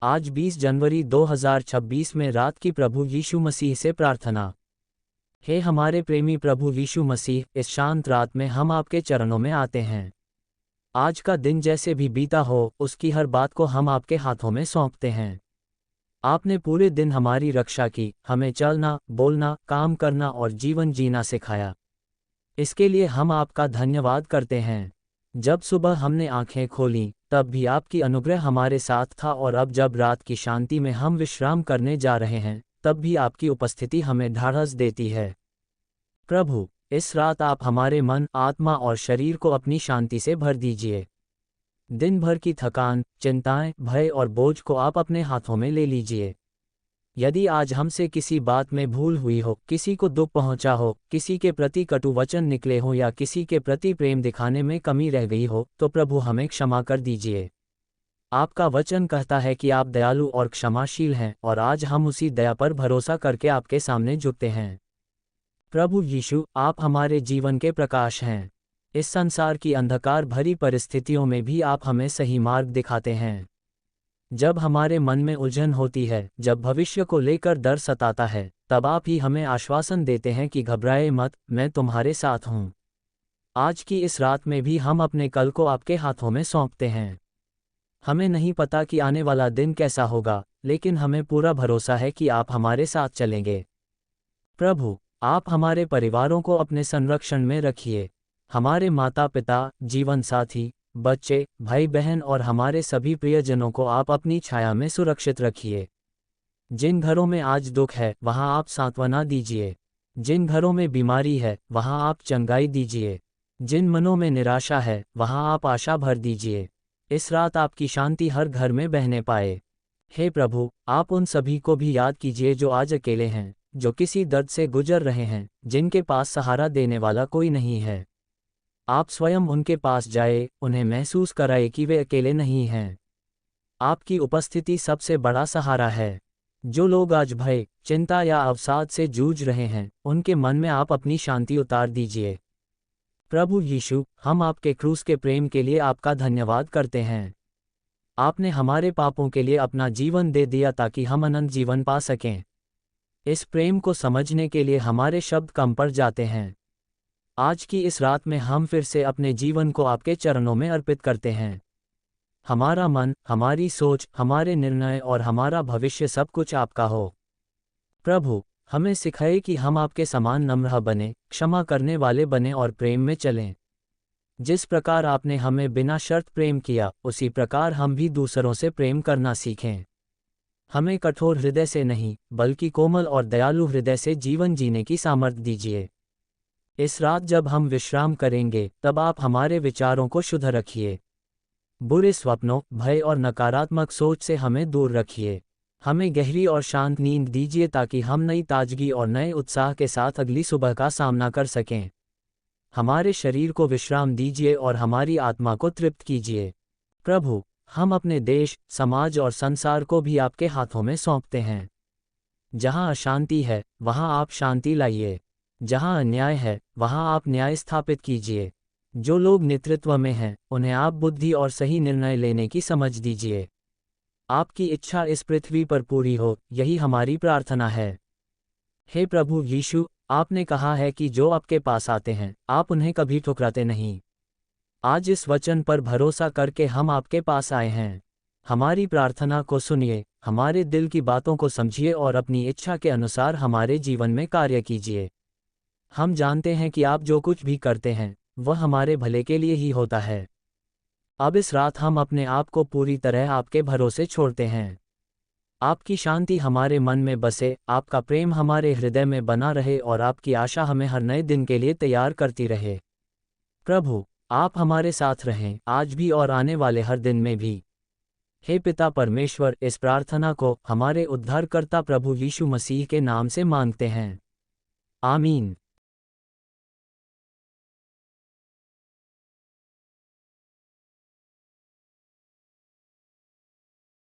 आज 20 जनवरी 2026 में रात की प्रभु यीशु मसीह से प्रार्थना। हे हमारे प्रेमी प्रभु यीशु मसीह, इस शांत रात में हम आपके चरणों में आते हैं। आज का दिन जैसे भी बीता हो, उसकी हर बात को हम आपके हाथों में सौंपते हैं। आपने पूरे दिन हमारी रक्षा की, हमें चलना, बोलना, काम करना और जीवन जीना सिखाया। इसके लिए हम आपका धन्यवाद करते हैं। जब सुबह हमने आंखें खोलीं, तब भी आपकी अनुग्रह हमारे साथ था, और अब जब रात की शांति में हम विश्राम करने जा रहे हैं, तब भी आपकी उपस्थिति हमें ढाढ़स देती है। प्रभु, इस रात आप हमारे मन, आत्मा और शरीर को अपनी शांति से भर दीजिए। दिन भर की थकान, चिंताएं, भय और बोझ को आप अपने हाथों में ले लीजिए। यदि आज हमसे किसी बात में भूल हुई हो, किसी को दुख पहुंचा हो, किसी के प्रति कटु वचन निकले हो या किसी के प्रति प्रेम दिखाने में कमी रह गई हो, तो प्रभु हमें क्षमा कर दीजिए। आपका वचन कहता है कि आप दयालु और क्षमाशील हैं, और आज हम उसी दया पर भरोसा करके आपके सामने झुकते हैं। प्रभु यीशु, आप हमारे जीवन के प्रकाश हैं। इस संसार की अंधकार भरी परिस्थितियों में भी आप हमें सही मार्ग दिखाते हैं। जब हमारे मन में उलझन होती है, जब भविष्य को लेकर डर सताता है, तब आप ही हमें आश्वासन देते हैं कि घबराए मत, मैं तुम्हारे साथ हूँ। आज की इस रात में भी हम अपने कल को आपके हाथों में सौंपते हैं। हमें नहीं पता कि आने वाला दिन कैसा होगा, लेकिन हमें पूरा भरोसा है कि आप हमारे साथ चलेंगे। प्रभु, आप हमारे परिवारों को अपने संरक्षण में रखिए। हमारे माता पिता, जीवन साथी, बच्चे, भाई बहन और हमारे सभी प्रियजनों को आप अपनी छाया में सुरक्षित रखिए। जिन घरों में आज दुख है, वहां आप सांत्वना दीजिए। जिन घरों में बीमारी है, वहां आप चंगाई दीजिए। जिन मनों में निराशा है, वहां आप आशा भर दीजिए। इस रात आपकी शांति हर घर में बहने पाए। हे प्रभु, आप उन सभी को भी याद कीजिए जो आज अकेले हैं, जो किसी दर्द से गुजर रहे हैं, जिनके पास सहारा देने वाला कोई नहीं है। आप स्वयं उनके पास जाए, उन्हें महसूस कराए कि वे अकेले नहीं हैं। आपकी उपस्थिति सबसे बड़ा सहारा है। जो लोग आज भय, चिंता या अवसाद से जूझ रहे हैं, उनके मन में आप अपनी शांति उतार दीजिए। प्रभु यीशु, हम आपके क्रूस के प्रेम के लिए आपका धन्यवाद करते हैं। आपने हमारे पापों के लिए अपना जीवन दे दिया ताकि हम अनंत जीवन पा सकें। इस प्रेम को समझने के लिए हमारे शब्द कम पड़ जाते हैं। आज की इस रात में हम फिर से अपने जीवन को आपके चरणों में अर्पित करते हैं। हमारा मन, हमारी सोच, हमारे निर्णय और हमारा भविष्य सब कुछ आपका हो। प्रभु, हमें सिखाए कि हम आपके समान नम्र बने, क्षमा करने वाले बने और प्रेम में चलें। जिस प्रकार आपने हमें बिना शर्त प्रेम किया, उसी प्रकार हम भी दूसरों से प्रेम करना सीखें। हमें कठोर हृदय से नहीं, बल्कि कोमल और दयालु हृदय से जीवन जीने की सामर्थ्य दीजिए। इस रात जब हम विश्राम करेंगे, तब आप हमारे विचारों को शुद्ध रखिए। बुरे स्वप्नों, भय और नकारात्मक सोच से हमें दूर रखिए। हमें गहरी और शांत नींद दीजिए ताकि हम नई ताजगी और नए उत्साह के साथ अगली सुबह का सामना कर सकें। हमारे शरीर को विश्राम दीजिए और हमारी आत्मा को तृप्त कीजिए। प्रभु, हम अपने देश, समाज और संसार को भी आपके हाथों में सौंपते हैं। जहां अशांति है, वहां आप शांति लाइए। जहां अन्याय है, वहां आप न्याय स्थापित कीजिए। जो लोग नेतृत्व में हैं, उन्हें आप बुद्धि और सही निर्णय लेने की समझ दीजिए। आपकी इच्छा इस पृथ्वी पर पूरी हो, यही हमारी प्रार्थना है। हे प्रभु यीशु, आपने कहा है कि जो आपके पास आते हैं, आप उन्हें कभी ठुकराते नहीं। आज इस वचन पर भरोसा करके हम आपके पास आए हैं। हमारी प्रार्थना को सुनिए, हमारे दिल की बातों को समझिए और अपनी इच्छा के अनुसार हमारे जीवन में कार्य कीजिए। हम जानते हैं कि आप जो कुछ भी करते हैं, वह हमारे भले के लिए ही होता है। अब इस रात हम अपने आप को पूरी तरह आपके भरोसे छोड़ते हैं। आपकी शांति हमारे मन में बसे, आपका प्रेम हमारे हृदय में बना रहे और आपकी आशा हमें हर नए दिन के लिए तैयार करती रहे। प्रभु, आप हमारे साथ रहें, आज भी और आने वाले हर दिन में भी। हे पिता परमेश्वर, इस प्रार्थना को हमारे उद्धारकर्ता प्रभु यीशु मसीह के नाम से मांगते हैं। आमीन।